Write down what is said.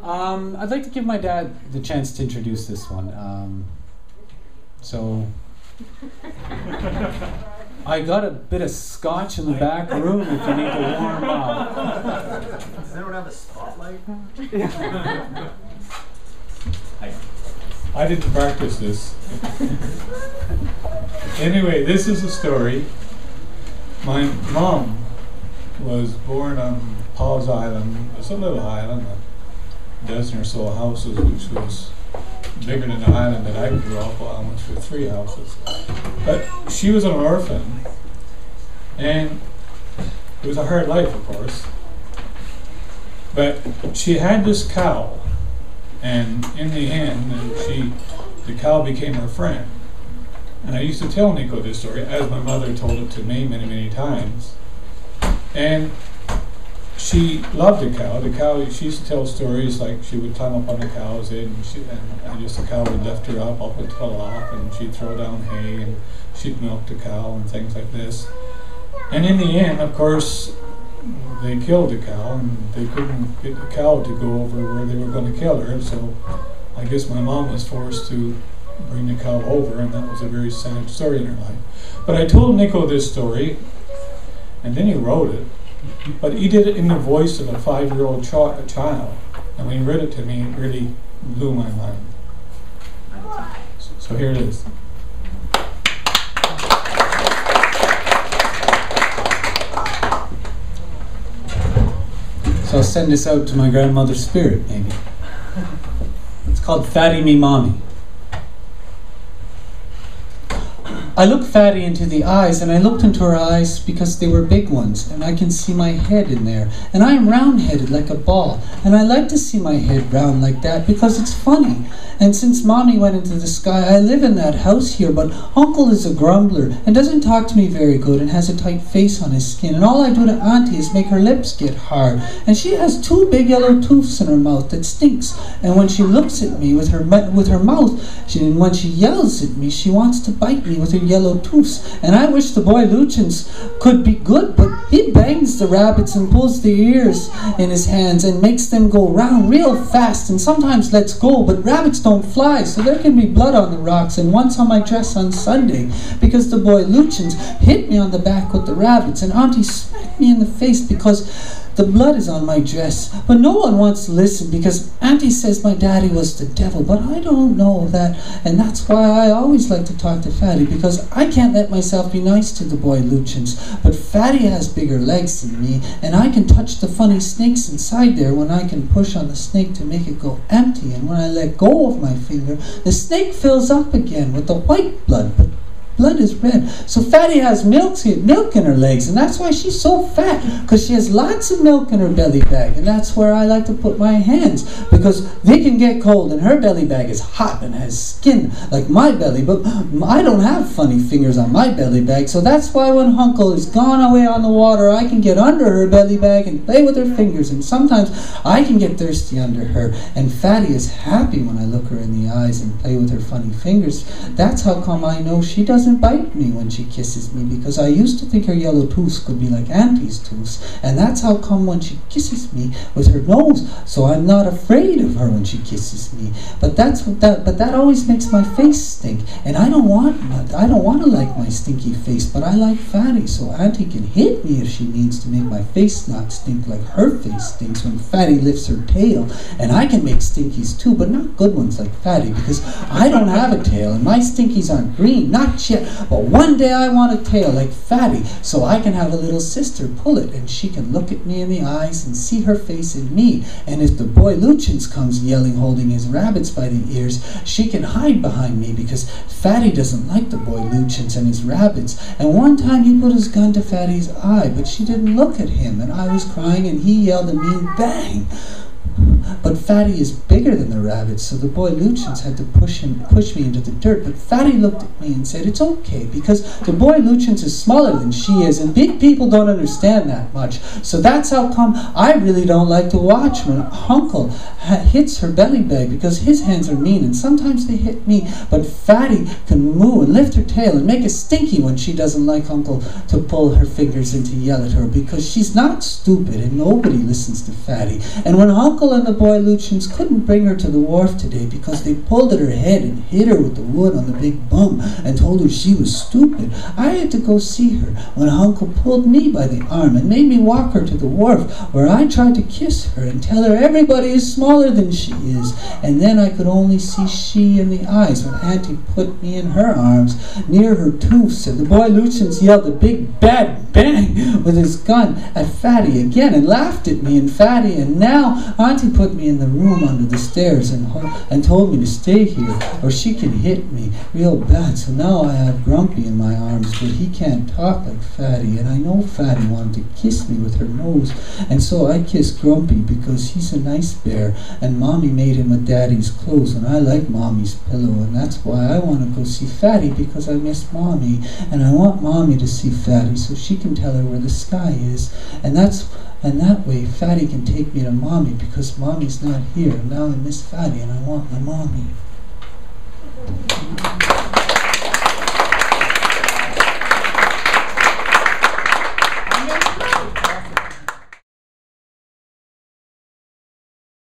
I'd like to give my dad the chance to introduce this one. So I got a bit of scotch in the back room if you need to warm up. Does anyone have a spotlight? I didn't practice this. Anyway, this is a story. My mom was born on Paul's Island. It's a little island, a dozen or so houses, which was bigger than the island that I grew up on, which were 3 houses. But she was an orphan, and it was a hard life, of course. But she had this cow, and in the end, the cow became her friend. And I used to tell Nico this story, as my mother told it to me many, many times. And she loved the cow. The cow, she used to tell stories like she would climb up on the cow's head, and just the cow would lift her up into the loft, and she'd throw down hay, and she'd milk the cow, and things like this. And in the end, of course, they killed the cow, and they couldn't get the cow to go over where they were going to kill her, so I guess my mom was forced to bring the cow over, and that was a very sad story in her life. But I told Nico this story, and then he wrote it, but he did it in the voice of a 5-year-old child, and when he read it to me, it really blew my mind. So here it is. So I'll send this out to my grandmother's spirit, maybe. It's called Fatty Me Mommy. I looked Fatty into the eyes, and I looked into her eyes because they were big ones, and I can see my head in there. And I am round-headed like a ball, and I like to see my head round like that because it's funny. And since Mommy went into the sky, I live in that house here, but Uncle is a grumbler and doesn't talk to me very good and has a tight face on his skin. And all I do to Auntie is make her lips get hard. And she has 2 big yellow tooths in her mouth that stinks. And when she looks at me with her mouth, and when she yells at me, she wants to bite me with her yellow tooths. And I wish the boy Lucians could be good, but he bangs the rabbits and pulls their ears in his hands and makes them go round real fast and sometimes lets go, but rabbits don't fly, so there can be blood on the rocks and once on my dress on Sunday because the boy Lucians hit me on the back with the rabbits, and Auntie smacked me in the face because the blood is on my dress. But no one wants to listen because Auntie says my daddy was the devil, but I don't know that, and that's why I always like to talk to Fatty, because I can't let myself be nice to the boy Lucians. But Fatty has bigger legs than me, and I can touch the funny snakes inside there when I can push on the snake to make it go empty, and when I let go of my finger, the snake fills up again with the white blood, but blood is red. So Fatty has milk in her legs, and that's why she's so fat, because she has lots of milk in her belly bag, and that's where I like to put my hands, because they can get cold, and her belly bag is hot and has skin like my belly, but I don't have funny fingers on my belly bag, so that's why when Uncle is gone away on the water, I can get under her belly bag and play with her fingers, and sometimes I can get thirsty under her, and Fatty is happy when I look her in the eyes and play with her funny fingers. That's how come I know she doesn't bite me when she kisses me, because I used to think her yellow tooth could be like Auntie's tooth, and that's how come when she kisses me with her nose, so I'm not afraid of her when she kisses me. But that always makes my face stink, and I don't want to like my stinky face, but I like Fatty, so Auntie can hit me if she needs to make my face not stink like her face stinks when Fatty lifts her tail. And I can make stinkies too, but not good ones like Fatty, because I don't have a tail, and my stinkies aren't green, not yet. But one day I want a tail like Fatty, so I can have a little sister pull it, and she can look at me in the eyes and see her face in me. And if the boy Lucians comes yelling, holding his rabbits by the ears, she can hide behind me, because Fatty doesn't like the boy Lucians and his rabbits. And one time he put his gun to Fatty's eye, but she didn't look at him, and I was crying, and he yelled at me, and bang! But Fatty is bigger than the rabbits, so the boy Lucians had to push me into the dirt. But Fatty looked at me and said, "It's okay, because the boy Lucians is smaller than she is, and big people don't understand that much. So that's how come I really don't like to watch when Uncle hits her belly bag, because his hands are mean, and sometimes they hit me. But Fatty can moo and lift her tail and make a stinky when she doesn't like Uncle to pull her fingers and to yell at her, because she's not stupid, and nobody listens to Fatty. And when Uncle and the the boy Lucians couldn't bring her to the wharf today because they pulled at her head and hit her with the wood on the big bum and told her she was stupid. I had to go see her when Uncle pulled me by the arm and made me walk her to the wharf, where I tried to kiss her and tell her everybody is smaller than she is. And then I could only see she in the eyes when Auntie put me in her arms near her toofs, and the boy Lucians yelled a big bad bang with his gun at Fatty again and laughed at me and Fatty, and now Auntie put me in the room under the stairs and told me to stay here or she can hit me real bad. So now I have Grumpy in my arms, but he can't talk like Fatty, and I know Fatty wanted to kiss me with her nose, and so I kissed Grumpy because he's a nice bear, and Mommy made him with Daddy's clothes, and I like Mommy's pillow, and that's why I want to go see Fatty, because I miss Mommy, and I want Mommy to see Fatty so she can tell her where the sky is, and that way Fatty can take me to Mommy, because Mommy's not here, and now I miss Fatty and I want my Mommy.